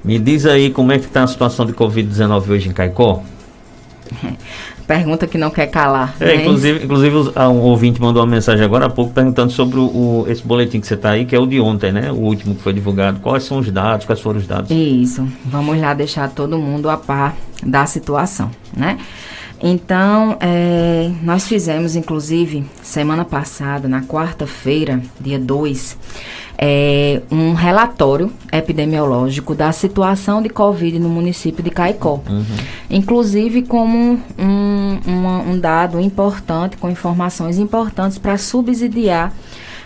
Me diz aí como é que está a situação de Covid-19 hoje em Caicó? Pergunta que não quer calar. Inclusive um ouvinte mandou uma mensagem agora há pouco perguntando sobre esse boletim que você está aí, que é o de ontem, né? O último que foi divulgado. Quais são os dados? Quais foram os dados? Isso. Vamos lá deixar todo mundo a par da situação, né? Então, nós fizemos, inclusive, semana passada, na quarta-feira, dia 2, um relatório epidemiológico da situação de Covid no município de Caicó. Inclusive como um dado importante, com informações importantes para subsidiar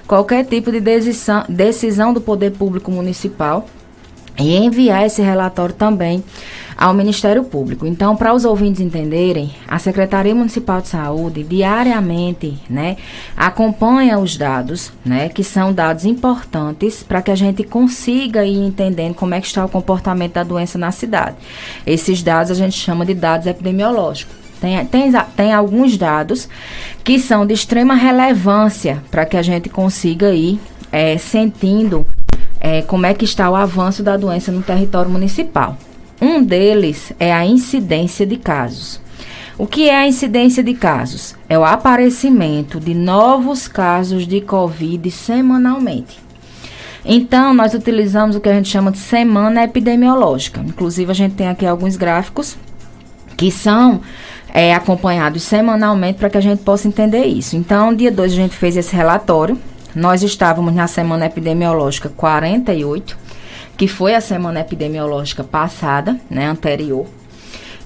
qualquer tipo de decisão do poder público municipal e enviar esse relatório também ao Ministério Público. Então, para os ouvintes entenderem, a Secretaria Municipal de Saúde diariamente, né, acompanha os dados, né, que são dados importantes para que a gente consiga ir entendendo como é que está o comportamento da doença na cidade. Esses dados a gente chama de dados epidemiológicos. Tem alguns dados que são de extrema relevância para que a gente consiga ir sentindo como é que está o avanço da doença no território municipal. Um deles é a incidência de casos. O que é a incidência de casos? É o aparecimento de novos casos de Covid semanalmente. Então, nós utilizamos o que a gente chama de semana epidemiológica. Inclusive, a gente tem aqui alguns gráficos que são acompanhados semanalmente para que a gente possa entender isso. Então, dia 2 a gente fez esse relatório. Nós estávamos na semana epidemiológica 48, que foi a semana epidemiológica passada, né, anterior.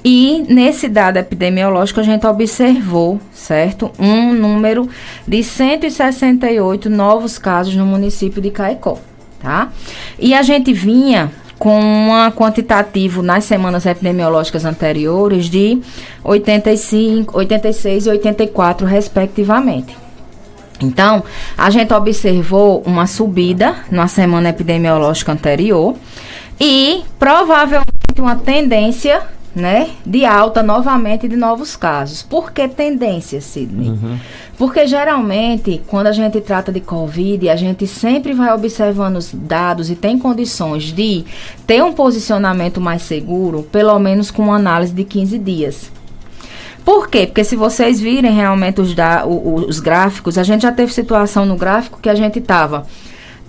E nesse dado epidemiológico a gente observou, certo, um número de 168 novos casos no município de Caicó, tá? E a gente vinha com um quantitativo nas semanas epidemiológicas anteriores de 85, 86 e 84, respectivamente. Então, a gente observou uma subida na semana epidemiológica anterior e provavelmente uma tendência, né, de alta novamente de novos casos. Por que tendência, Sidney? Porque geralmente, quando a gente trata de Covid, a gente sempre vai observando os dados e tem condições de ter um posicionamento mais seguro, pelo menos com uma análise de 15 dias. Por quê? Porque se vocês virem realmente os gráficos, a gente já teve situação no gráfico que a gente estava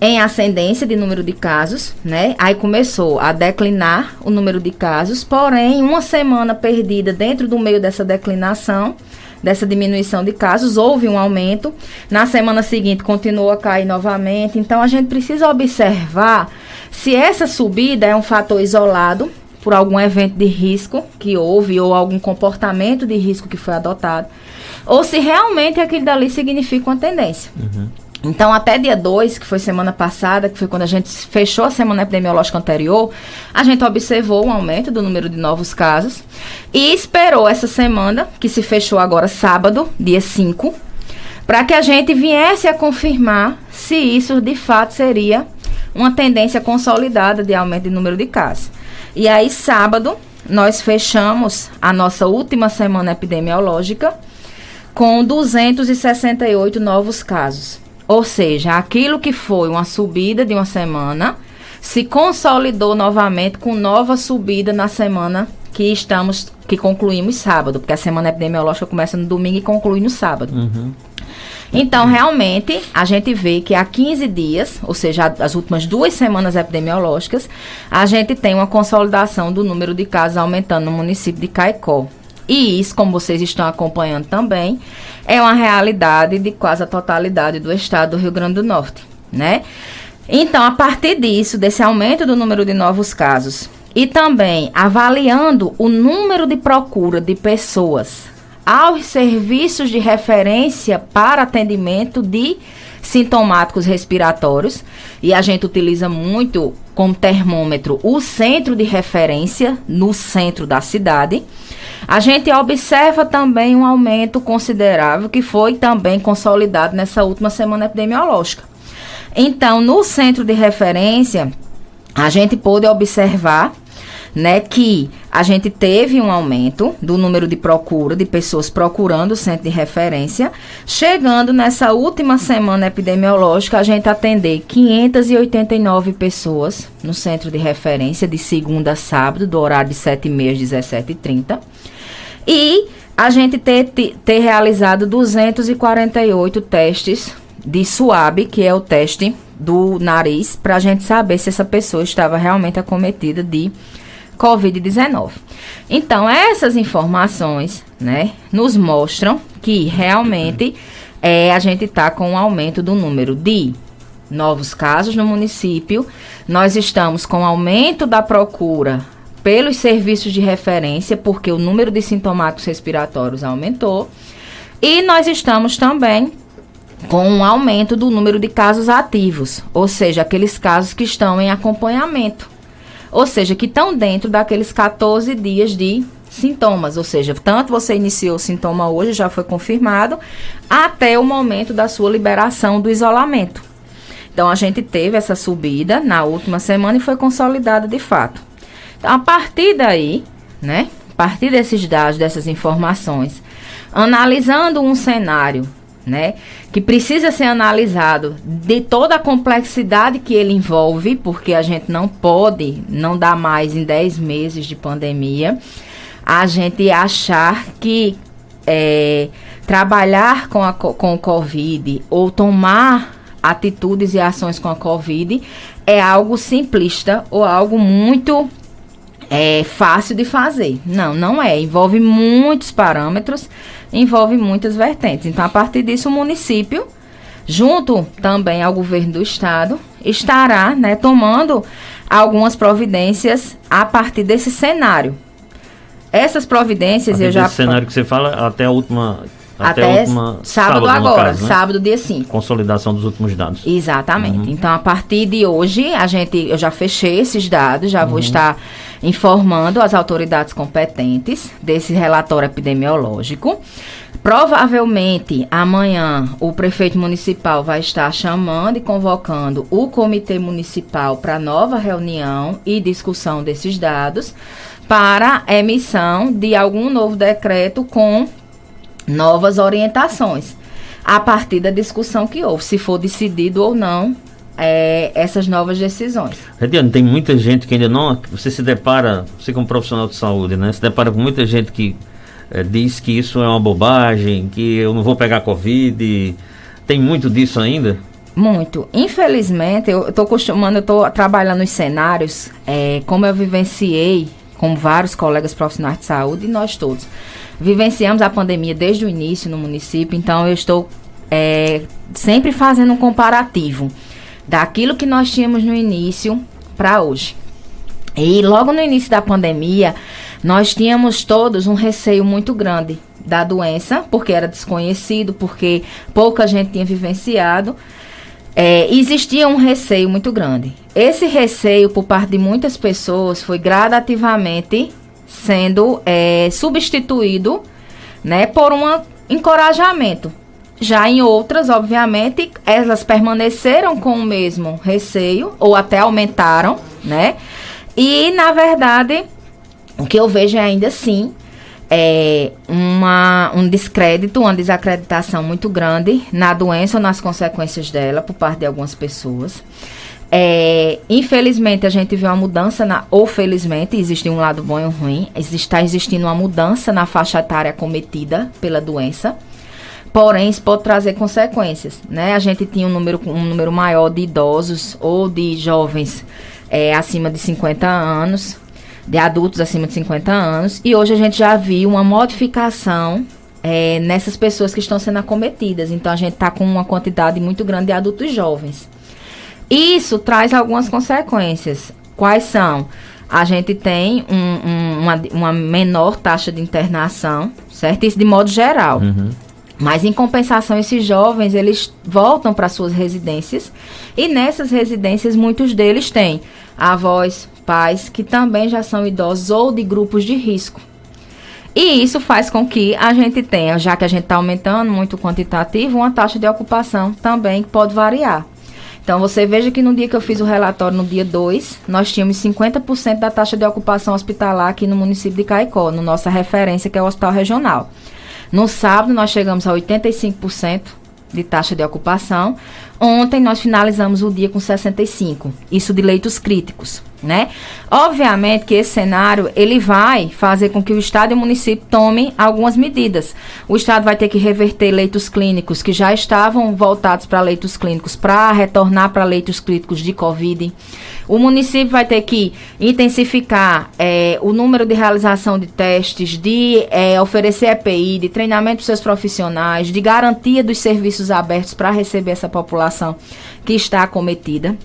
em ascendência de número de casos, né? Aí começou a declinar o número de casos, porém, uma semana perdida dentro do meio dessa declinação, dessa diminuição de casos, houve um aumento. Na semana seguinte, continuou a cair novamente. Então, a gente precisa observar se essa subida é um fator isolado, por algum evento de risco que houve ou algum comportamento de risco que foi adotado, ou se realmente aquilo dali significa uma tendência. Então, até dia 2, que foi semana passada, que foi quando a gente fechou a semana epidemiológica anterior, a gente observou um aumento do número de novos casos e esperou essa semana, que se fechou agora sábado, dia 5, para que a gente viesse a confirmar se isso de fato seria uma tendência consolidada de aumento de número de casos. E aí, sábado, nós fechamos a nossa última semana epidemiológica com 268 novos casos. Ou seja, aquilo que foi uma subida de uma semana se consolidou novamente com nova subida na semana que concluímos sábado, porque a semana epidemiológica começa no domingo e conclui no sábado. Então, realmente, a gente vê que há 15 dias, ou seja, as últimas 2 semanas epidemiológicas, a gente tem uma consolidação do número de casos aumentando no município de Caicó. E isso, como vocês estão acompanhando também, é uma realidade de quase a totalidade do estado do Rio Grande do Norte, né? Então, a partir disso, desse aumento do número de novos casos e também avaliando o número de procura de pessoas aos serviços de referência para atendimento de sintomáticos respiratórios, e a gente utiliza muito como termômetro o centro de referência no centro da cidade, a gente observa também um aumento considerável que foi também consolidado nessa última semana epidemiológica. Então, no centro de referência, a gente pôde observar, né, que a gente teve um aumento do número de procura, de pessoas procurando o centro de referência, chegando nessa última semana epidemiológica, a gente atender 589 pessoas no centro de referência, de segunda a sábado, do horário de 7h30 às 17h30, e a gente ter realizado 248 testes de SWAB, que é o teste do nariz, para a gente saber se essa pessoa estava realmente acometida de Covid-19. Então, essas informações, né, nos mostram que realmente a gente está com um aumento do número de novos casos no município. Nós estamos com aumento da procura pelos serviços de referência, porque o número de sintomáticos respiratórios aumentou. E nós estamos também com um aumento do número de casos ativos, ou seja, aqueles casos que estão em acompanhamento. Ou seja, que estão dentro daqueles 14 dias de sintomas. Ou seja, tanto você iniciou o sintoma hoje, já foi confirmado, até o momento da sua liberação do isolamento. Então, a gente teve essa subida na última semana e foi consolidada de fato. Então, a partir daí, né, a partir desses dados, dessas informações, analisando um cenário, né, que precisa ser analisado de toda a complexidade que ele envolve, porque a gente não pode, não dá mais em 10 meses de pandemia, a gente achar que trabalhar com o Covid ou tomar atitudes e ações com a Covid é algo simplista ou algo muito fácil de fazer. Não é. Envolve muitos parâmetros, envolve muitas vertentes. Então, a partir disso, o município, junto também ao governo do estado, estará, né, tomando algumas providências a partir desse cenário. Essas providências eu já... Esse cenário que você fala até a última... Até sábado agora, caso, né? Sábado, dia 5. Consolidação dos últimos dados. Exatamente. Então, a partir de hoje, eu já fechei esses dados, já vou estar informando as autoridades competentes desse relatório epidemiológico. Provavelmente, amanhã, o prefeito municipal vai estar chamando e convocando o comitê municipal para nova reunião e discussão desses dados para emissão de algum novo decreto com novas orientações, a partir da discussão que houve, se for decidido ou não essas novas decisões. Rediane, tem muita gente que ainda não... Você se depara, você como profissional de saúde, né? Se depara com muita gente que diz que isso é uma bobagem, que eu não vou pegar Covid. Tem muito disso ainda? Muito. Infelizmente, eu estou trabalhando nos cenários, como eu vivenciei com vários colegas profissionais de saúde, e nós todos vivenciamos a pandemia desde o início no município, então eu estou sempre fazendo um comparativo daquilo que nós tínhamos no início para hoje. E logo no início da pandemia, nós tínhamos todos um receio muito grande da doença, porque era desconhecido, porque pouca gente tinha vivenciado. Existia um receio muito grande. Esse receio, por parte de muitas pessoas, foi gradativamente sendo substituído, né, por um encorajamento. Já em outras, obviamente, elas permaneceram com o mesmo receio, ou até aumentaram, né? E, na verdade, o que eu vejo é ainda assim um descrédito, uma desacreditação muito grande na doença ou nas consequências dela por parte de algumas pessoas. Infelizmente, a gente vê uma mudança, ou felizmente, existe um lado bom e um ruim, está existindo uma mudança na faixa etária acometida pela doença, porém, isso pode trazer consequências, né? A gente tinha um número maior de idosos ou de jovens acima de 50 anos, de adultos acima de 50 anos, e hoje a gente já viu uma modificação nessas pessoas que estão sendo acometidas. Então, a gente está com uma quantidade muito grande de adultos jovens. Isso traz algumas consequências. Quais são? A gente tem uma menor taxa de internação, certo? Isso de modo geral. Mas, em compensação, esses jovens, eles voltam para suas residências, e nessas residências, muitos deles têm avós, pais, que também já são idosos ou de grupos de risco. E isso faz com que a gente tenha, já que a gente está aumentando muito o quantitativo, uma taxa de ocupação também que pode variar. Então, você veja que no dia que eu fiz o relatório, no dia 2, nós tínhamos 50% da taxa de ocupação hospitalar aqui no município de Caicó, na nossa referência, que é o Hospital Regional. No sábado, nós chegamos a 85% de taxa de ocupação. Ontem, nós finalizamos o dia com 65%, isso de leitos críticos, né? Obviamente que esse cenário, ele vai fazer com que o Estado e o município tomem algumas medidas. O Estado vai ter que reverter leitos clínicos que já estavam voltados para leitos clínicos, para retornar para leitos críticos de Covid. O município vai ter que intensificar o número de realização de testes, de oferecer EPI, de treinamento para seus profissionais, de garantia dos serviços abertos para receber essa população que está acometida.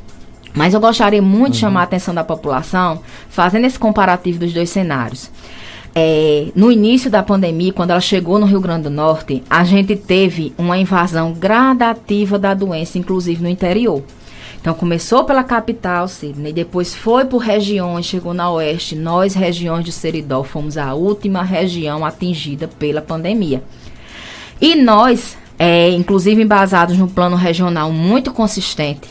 Mas eu gostaria muito de chamar a atenção da população, fazendo esse comparativo dos dois cenários. No início da pandemia, quando ela chegou no Rio Grande do Norte, a gente teve uma invasão gradativa da doença, inclusive no interior. Então, começou pela capital, Sidney, depois foi por regiões, chegou na oeste. Nós, regiões de Seridó, fomos a última região atingida pela pandemia. E nós, inclusive embasados no plano regional muito consistente,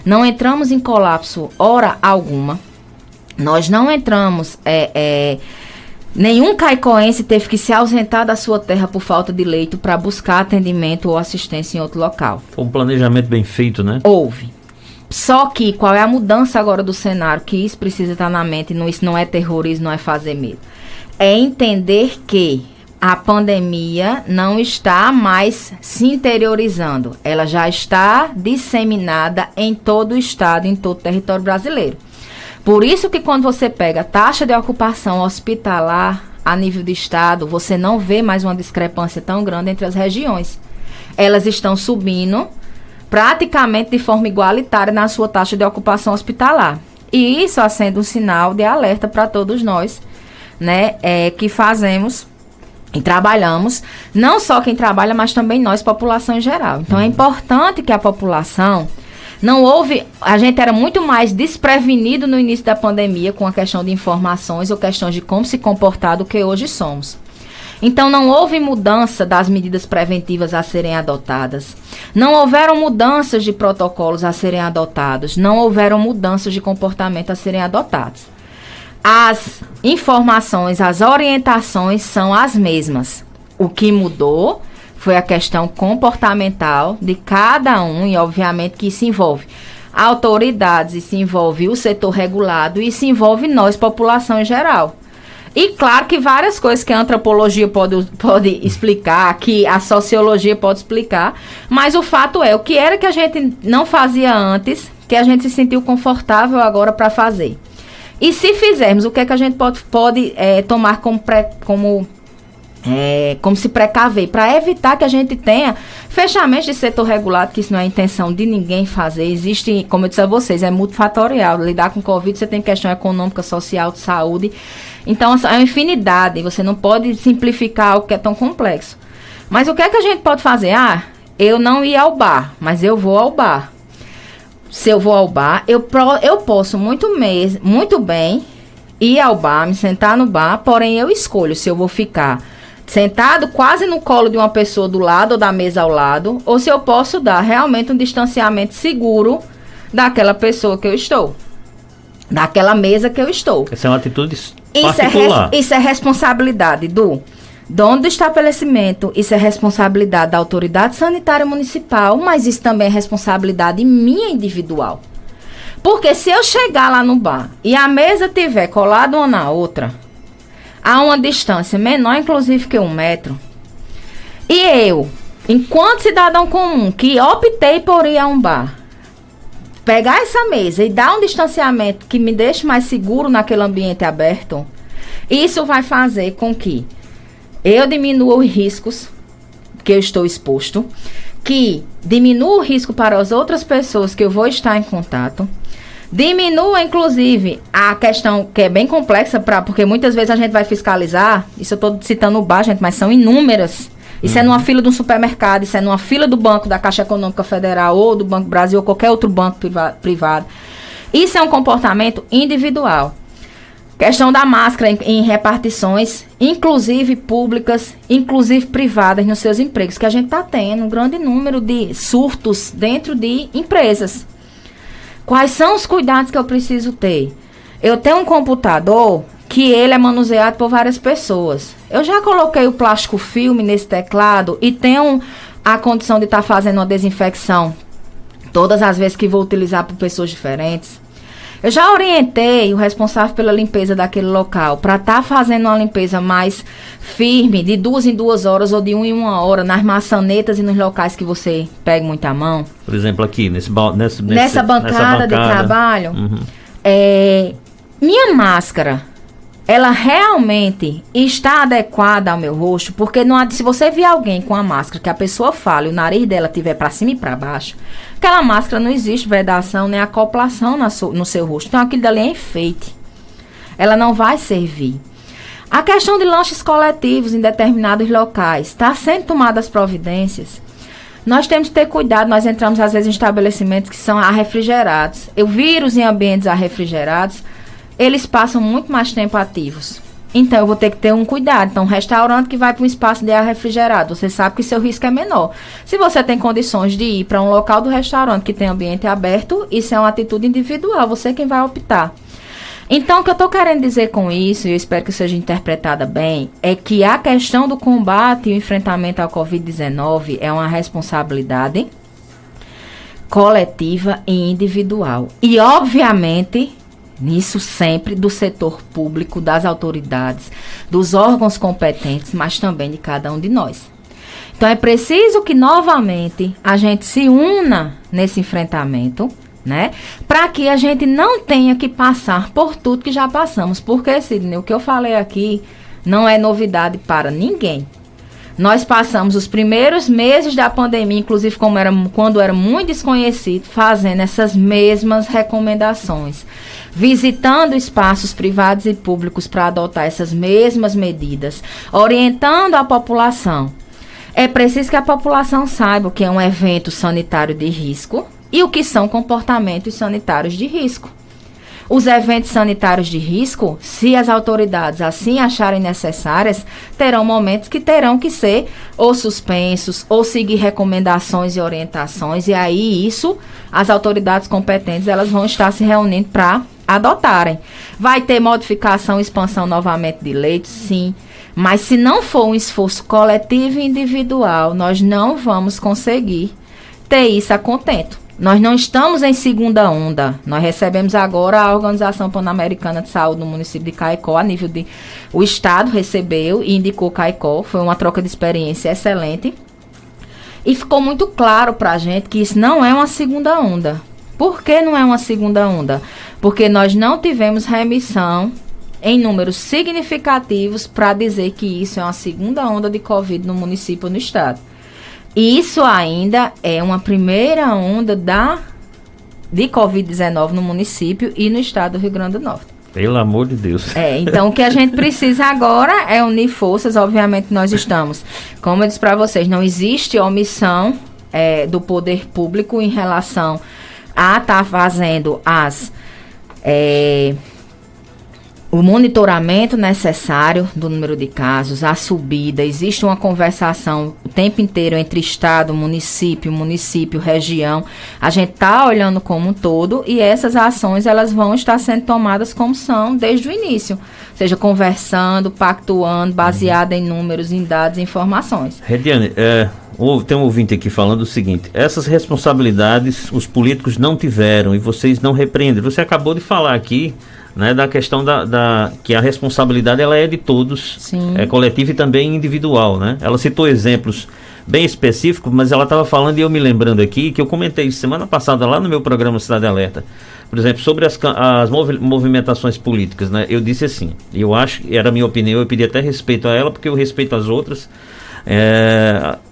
não entramos em colapso hora alguma. Nós não entramos... nenhum caicoense teve que se ausentar da sua terra por falta de leito para buscar atendimento ou assistência em outro local. Foi um planejamento bem feito, né? Houve. Só que qual é a mudança agora do cenário? Que isso precisa estar na mente, isso não é terrorismo, não é fazer medo. É entender que a pandemia não está mais se interiorizando. Ela já está disseminada em todo o estado, em todo o território brasileiro. Por isso que quando você pega a taxa de ocupação hospitalar a nível de estado, você não vê mais uma discrepância tão grande entre as regiões. Elas estão subindo praticamente de forma igualitária na sua taxa de ocupação hospitalar. E isso acende um sinal de alerta para todos nós, né, que fazemos e trabalhamos, não só quem trabalha, mas também nós, população em geral. Então, é importante que a população... A gente era muito mais desprevenido no início da pandemia com a questão de informações ou questões de como se comportar do que hoje somos. Então, não houve mudança das medidas preventivas a serem adotadas. Não houveram mudanças de protocolos a serem adotados. Não houveram mudanças de comportamento a serem adotados. As informações, as orientações são as mesmas. O que mudou foi a questão comportamental de cada um, e obviamente que isso envolve autoridades, isso envolve o setor regulado, e isso envolve nós, população em geral. E claro que várias coisas que a antropologia pode explicar, que a sociologia pode explicar, mas o fato é, o que era que a gente não fazia antes, que a gente se sentiu confortável agora para fazer. E se fizermos, o que é que a gente pode tomar como se precaver, para evitar que a gente tenha fechamento de setor regulado, que isso não é a intenção de ninguém fazer. Existe, como eu disse a vocês, é multifatorial. Lidar com Covid, você tem questão econômica, social, de saúde. Então, é uma infinidade. Você não pode simplificar algo que é tão complexo. Mas o que é que a gente pode fazer? Eu não ia ao bar, mas eu vou ao bar. Se eu vou ao bar, eu posso muito bem ir ao bar, me sentar no bar, porém eu escolho se eu vou ficar sentado quase no colo de uma pessoa do lado ou da mesa ao lado, ou se eu posso dar realmente um distanciamento seguro daquela pessoa que eu estou, daquela mesa que eu estou. Essa é uma atitude particular. Isso é responsabilidade do dono do estabelecimento, isso é responsabilidade da autoridade sanitária municipal, mas isso também é responsabilidade minha individual. Porque se eu chegar lá no bar e a mesa estiver colada uma na outra, a uma distância menor, inclusive, que 1 metro, e eu, enquanto cidadão comum, que optei por ir a um bar, pegar essa mesa e dar um distanciamento que me deixe mais seguro naquele ambiente aberto, isso vai fazer com que eu diminua os riscos que eu estou exposto, que diminua o risco para as outras pessoas que eu vou estar em contato, diminua, inclusive, a questão que é bem complexa, porque muitas vezes a gente vai fiscalizar, isso eu estou citando o bar, gente, mas são inúmeras. Isso é numa fila de um supermercado, isso é numa fila do banco da Caixa Econômica Federal, ou do Banco Brasil, ou qualquer outro banco privado. Isso é um comportamento individual. Questão da máscara em repartições, inclusive públicas, inclusive privadas, nos seus empregos, que a gente está tendo um grande número de surtos dentro de empresas. Quais são os cuidados que eu preciso ter? Eu tenho um computador que ele é manuseado por várias pessoas. Eu já coloquei o plástico filme nesse teclado e tenho a condição de estar fazendo uma desinfecção todas as vezes que vou utilizar por pessoas diferentes. Eu já orientei o responsável pela limpeza daquele local para estar fazendo uma limpeza mais firme, de 2 em 2 horas ou de 1 em 1 hora, nas maçanetas e nos locais que você pega muita mão. Por exemplo, aqui, nessa bancada de trabalho, minha máscara, ela realmente está adequada ao meu rosto, porque não há, se você vir alguém com a máscara que a pessoa fala e o nariz dela estiver para cima e para baixo, aquela máscara não existe vedação nem acoplação no seu rosto. Então aquilo dali é enfeite. Ela não vai servir. A questão de lanches coletivos em determinados locais, está sendo tomadas providências. Nós temos que ter cuidado, nós entramos às vezes em estabelecimentos que são arrefrigerados. Vírus em ambientes arrefrigerados, eles passam muito mais tempo ativos. Então, eu vou ter que ter um cuidado. Então, um restaurante que vai para um espaço de ar refrigerado, você sabe que seu risco é menor. Se você tem condições de ir para um local do restaurante que tem ambiente aberto, isso é uma atitude individual, você quem vai optar. Então, o que eu estou querendo dizer com isso, e eu espero que seja interpretada bem, é que a questão do combate e o enfrentamento ao Covid-19 é uma responsabilidade coletiva e individual. E, obviamente, nisso sempre do setor público, das autoridades, dos órgãos competentes, mas também de cada um de nós. Então é preciso que novamente a gente se una nesse enfrentamento, né? Para que a gente não tenha que passar por tudo que já passamos. Porque, Sidney, o que eu falei aqui não é novidade para ninguém. Nós passamos os primeiros meses da pandemia, inclusive quando era muito desconhecido, fazendo essas mesmas recomendações, visitando espaços privados e públicos para adotar essas mesmas medidas, orientando a população. É preciso que a população saiba o que é um evento sanitário de risco e o que são comportamentos sanitários de risco. Os eventos sanitários de risco, se as autoridades assim acharem necessárias, terão momentos que terão que ser ou suspensos ou seguir recomendações e orientações, e aí isso, as autoridades competentes, elas vão estar se reunindo para adotarem. Vai ter modificação e expansão novamente de leitos, sim, mas se não for um esforço coletivo e individual, nós não vamos conseguir ter isso a contento. Nós não estamos em segunda onda. Nós recebemos agora a Organização Pan-Americana de Saúde no município de Caicó, a nível de... O Estado recebeu e indicou Caicó. Foi uma troca de experiência excelente. E ficou muito claro para a gente que isso não é uma segunda onda. Por que não é uma segunda onda? Porque nós não tivemos remissão em números significativos para dizer que isso é uma segunda onda de Covid no município ou no Estado. Isso ainda é uma primeira onda de Covid-19 no município e no estado do Rio Grande do Norte. Pelo amor de Deus. Então o que a gente precisa agora é unir forças. Obviamente nós estamos, como eu disse para vocês, não existe omissão do poder público em relação a estar fazendo o monitoramento necessário do número de casos, a subida, existe uma conversação o tempo inteiro entre estado, município, região. A gente está olhando como um todo e essas ações elas vão estar sendo tomadas como são desde o início. Ou seja, conversando, pactuando, baseada em números, em dados, em informações. Rediane, tem um ouvinte aqui falando o seguinte: essas responsabilidades os políticos não tiveram e vocês não repreendem. Você acabou de falar aqui, né, da questão que a responsabilidade ela é de todos, sim, é coletiva e também individual, né? Ela citou exemplos bem específicos, mas ela estava falando e eu me lembrando aqui que eu comentei semana passada lá no meu programa Cidade Alerta, por exemplo, sobre as movimentações políticas, né? Eu disse assim, eu acho, era a minha opinião, eu pedi até respeito a ela porque eu respeito as outras.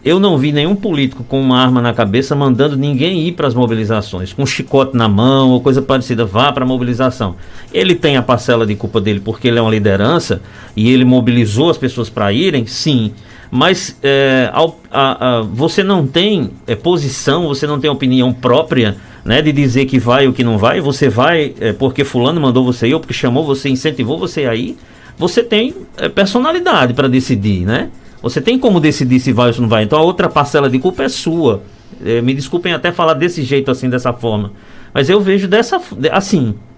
Eu não vi nenhum político com uma arma na cabeça mandando ninguém ir para as mobilizações, com um chicote na mão ou coisa parecida, vá para a mobilização. Ele tem a parcela de culpa dele porque ele é uma liderança e ele mobilizou as pessoas para irem, sim, mas você não tem posição, você não tem opinião própria, né, de dizer que vai ou que não vai. Você vai porque fulano mandou você ir ou porque chamou você, incentivou você a ir. Você tem personalidade para decidir, né? Você tem como decidir se vai ou se não vai. Então a outra parcela de culpa é sua. Me desculpem até falar desse jeito assim, dessa forma. Mas eu vejo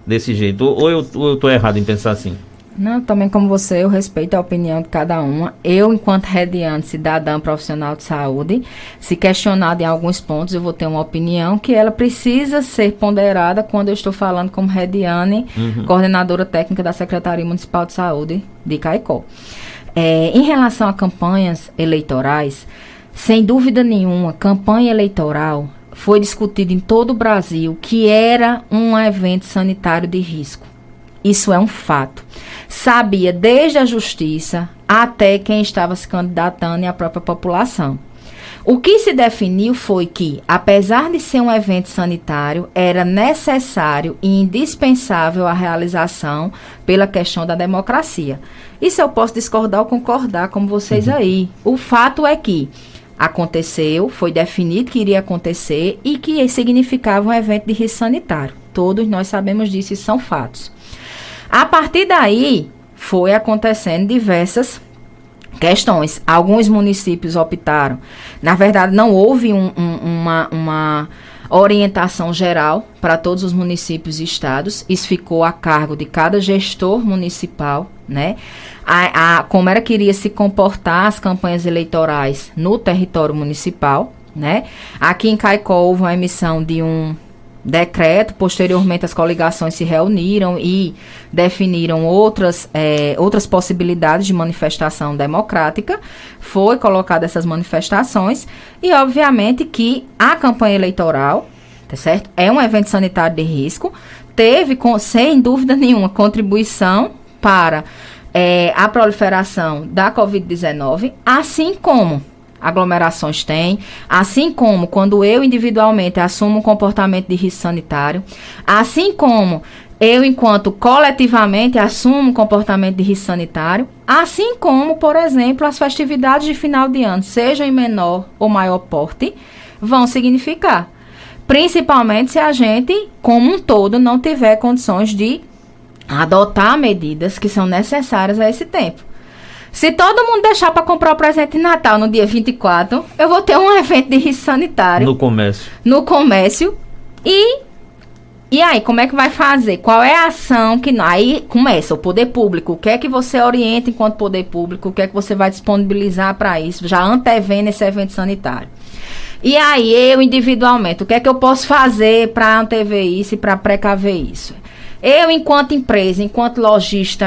desse jeito. Ou eu estou errado em pensar assim? Não, também como você, eu respeito a opinião de cada uma. Eu, enquanto rediane, cidadã profissional de saúde, se questionada em alguns pontos, eu vou ter uma opinião que ela precisa ser ponderada quando eu estou falando como rediane, coordenadora técnica da Secretaria Municipal de Saúde de Caicó. Em relação a campanhas eleitorais, sem dúvida nenhuma, campanha eleitoral foi discutido em todo o Brasil que era um evento sanitário de risco. Isso é um fato. Sabia desde a justiça até quem estava se candidatando e a própria população. O que se definiu foi que, apesar de ser um evento sanitário, era necessário e indispensável a realização pela questão da democracia. Isso eu posso discordar ou concordar, como vocês aí. O fato é que aconteceu, foi definido que iria acontecer e que significava um evento de risco sanitário. Todos nós sabemos disso e são fatos. A partir daí, foi acontecendo diversas questões. Alguns municípios optaram. Na verdade, não houve uma orientação geral para todos os municípios e estados. Isso ficou a cargo de cada gestor municipal, né? Como era que iria se comportar as campanhas eleitorais no território municipal, né? Aqui em Caicó houve uma emissão de um decreto, posteriormente as coligações se reuniram e definiram outras possibilidades de manifestação democrática, foi colocada essas manifestações e obviamente que a campanha eleitoral, tá certo? É um evento sanitário de risco, teve sem dúvida nenhuma contribuição para a proliferação da Covid-19, assim como aglomerações têm, assim como quando eu individualmente assumo um comportamento de risco sanitário, assim como eu, enquanto coletivamente, assumo um comportamento de risco sanitário, assim como, por exemplo, as festividades de final de ano, sejam em menor ou maior porte, vão significar. Principalmente se a gente, como um todo, não tiver condições de adotar medidas que são necessárias a esse tempo. Se todo mundo deixar para comprar o presente de Natal no dia 24, eu vou ter um evento de risco sanitário. No comércio. E aí, como é que vai fazer? Qual é a ação que... Aí começa o poder público. O que é que você orienta enquanto poder público? O que é que você vai disponibilizar para isso? Já antevendo esse evento sanitário. E aí, eu individualmente, o que é que eu posso fazer para antever isso e para precaver isso? Eu, enquanto empresa, enquanto lojista,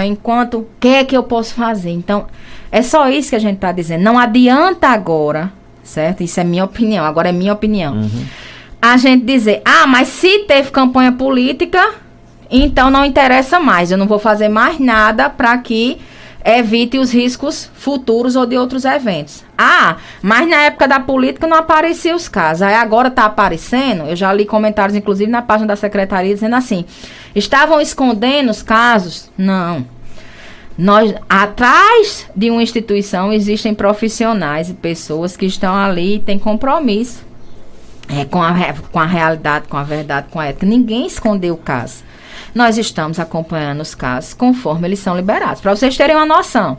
o que é que eu posso fazer? Então, é só isso que a gente está dizendo. Não adianta agora, certo? Isso é minha opinião, agora é minha opinião. A gente dizer, mas se teve campanha política, então não interessa mais. Eu não vou fazer mais nada para que evite os riscos futuros ou de outros eventos. Mas na época da política não apareciam os casos. Aí agora está aparecendo. Eu já li comentários, inclusive, na página da secretaria, dizendo assim, estavam escondendo os casos? Não. Atrás de uma instituição existem profissionais e pessoas que estão ali e têm compromisso com a realidade, com a verdade, com a ética. Ninguém escondeu o caso. Nós estamos acompanhando os casos conforme eles são liberados. Para vocês terem uma noção,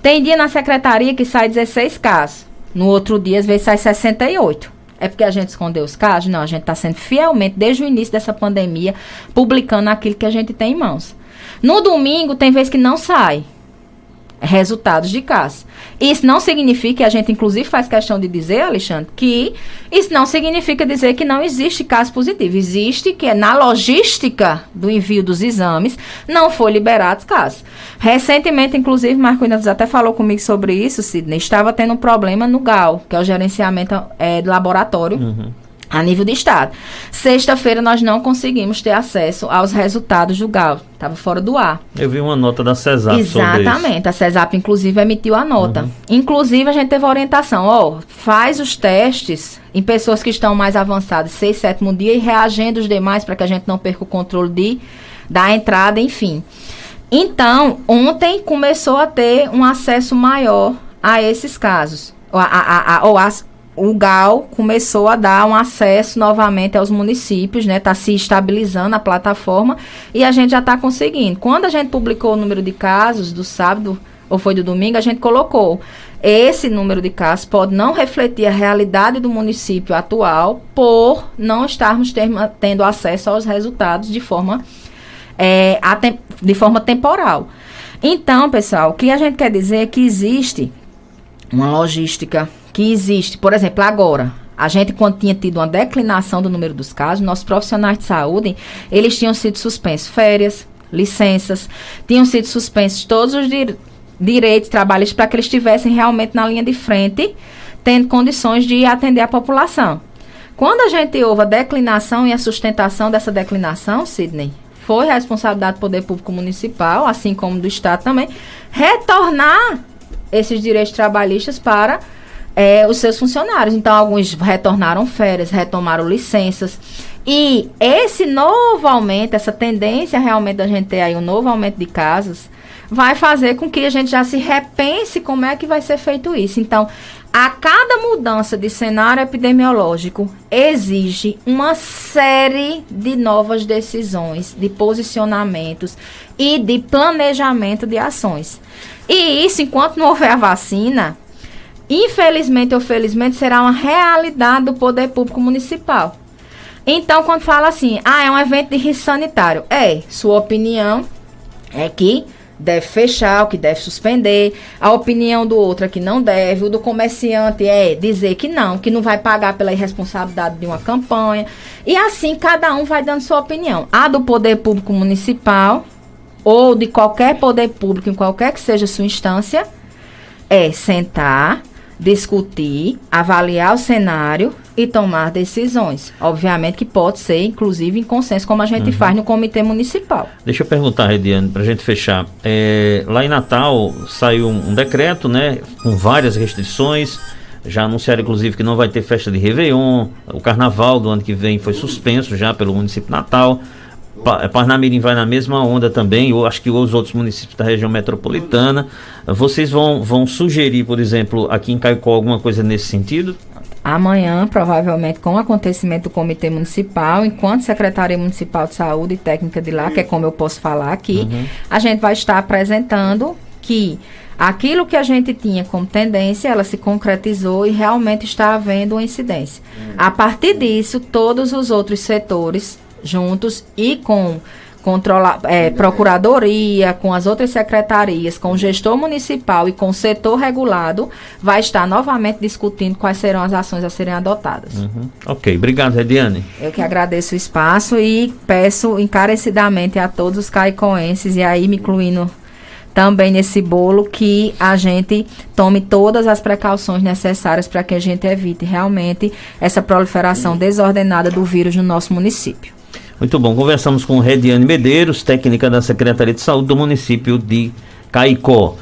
tem dia na secretaria que sai 16 casos. No outro dia, às vezes, sai 68. É porque a gente escondeu os casos? Não, a gente está sendo fielmente, desde o início dessa pandemia, publicando aquilo que a gente tem em mãos. No domingo, tem vezes que não sai resultados de casos. Isso não significa, e a gente inclusive faz questão de dizer, Alexandre, que isso não significa dizer que não existe caso positivo. Existe, que é na logística do envio dos exames, não foi liberados casos. Recentemente, inclusive, Marco Windows até falou comigo sobre isso, Sidney, estava tendo um problema no GAL, que é o gerenciamento do laboratório, a nível de estado. Sexta-feira nós não conseguimos ter acesso aos resultados do GAL. Estava fora do ar. Eu vi uma nota da CESAP sobre isso. Exatamente. A CESAP, inclusive, emitiu a nota. Inclusive, a gente teve a orientação. Faz os testes em pessoas que estão mais avançadas, 6º, 7º dia, e reagendo os demais para que a gente não perca o controle da entrada, enfim. Então, ontem começou a ter um acesso maior a esses casos. O GAL começou a dar um acesso novamente aos municípios, né? Está se estabilizando a plataforma e a gente já está conseguindo. Quando a gente publicou o número de casos do sábado, ou foi do domingo, a gente colocou. Esse número de casos pode não refletir a realidade do município atual por não estarmos tendo acesso aos resultados de forma temporal. Então, pessoal, o que a gente quer dizer é que existe uma logística, que existe, por exemplo, agora, a gente, quando tinha tido uma declinação do número dos casos, nossos profissionais de saúde, eles tinham sido suspensos férias, licenças, tinham sido suspensos todos os direitos trabalhistas para que eles estivessem realmente na linha de frente, tendo condições de atender a população. Quando a gente houve a declinação e a sustentação dessa declinação, Sidney, foi a responsabilidade do Poder Público Municipal, assim como do Estado também, retornar esses direitos trabalhistas para os seus funcionários. Então, alguns retornaram férias, retomaram licenças. E esse novo aumento, essa tendência realmente da gente ter aí um novo aumento de casos, vai fazer com que a gente já se repense como é que vai ser feito isso. Então, a cada mudança de cenário epidemiológico exige uma série de novas decisões, de posicionamentos e de planejamento de ações. E isso, enquanto não houver a vacina, infelizmente ou felizmente, será uma realidade do Poder Público Municipal. Então, quando fala assim, é um evento de risco sanitário, sua opinião é que deve fechar, o que deve suspender, a opinião do outro é que não deve, o do comerciante é dizer que não vai pagar pela irresponsabilidade de uma campanha, e assim cada um vai dando sua opinião. A do Poder Público Municipal, ou de qualquer poder público, em qualquer que seja a sua instância, é sentar, discutir, avaliar o cenário e tomar decisões. Obviamente que pode ser, inclusive, em consenso, como a gente faz no Comitê Municipal. Deixa eu perguntar, Rediane, para a gente fechar. Lá em Natal saiu um decreto, né, com várias restrições. Já anunciaram, inclusive, que não vai ter festa de Réveillon. O Carnaval do ano que vem foi suspenso já pelo município de Natal. Parnamirim vai na mesma onda também, eu acho que os outros municípios da região metropolitana. Vocês vão sugerir, por exemplo, aqui em Caicó, alguma coisa nesse sentido? Amanhã, provavelmente, com o acontecimento do Comitê Municipal, enquanto Secretaria Municipal de Saúde e Técnica de lá, que é como eu posso falar aqui, a gente vai estar apresentando que aquilo que a gente tinha como tendência, ela se concretizou e realmente está havendo uma incidência. A partir disso, todos os outros setores juntos e com procuradoria, com as outras secretarias, com o gestor municipal e com o setor regulado, vai estar novamente discutindo quais serão as ações a serem adotadas. Ok, obrigado, Rediane. Eu que agradeço o espaço e peço encarecidamente a todos os caicoenses, e aí me incluindo também nesse bolo, que a gente tome todas as precauções necessárias para que a gente evite realmente essa proliferação desordenada do vírus no nosso município. Muito bom, conversamos com Rediane Medeiros, técnica da Secretaria de Saúde do município de Caicó.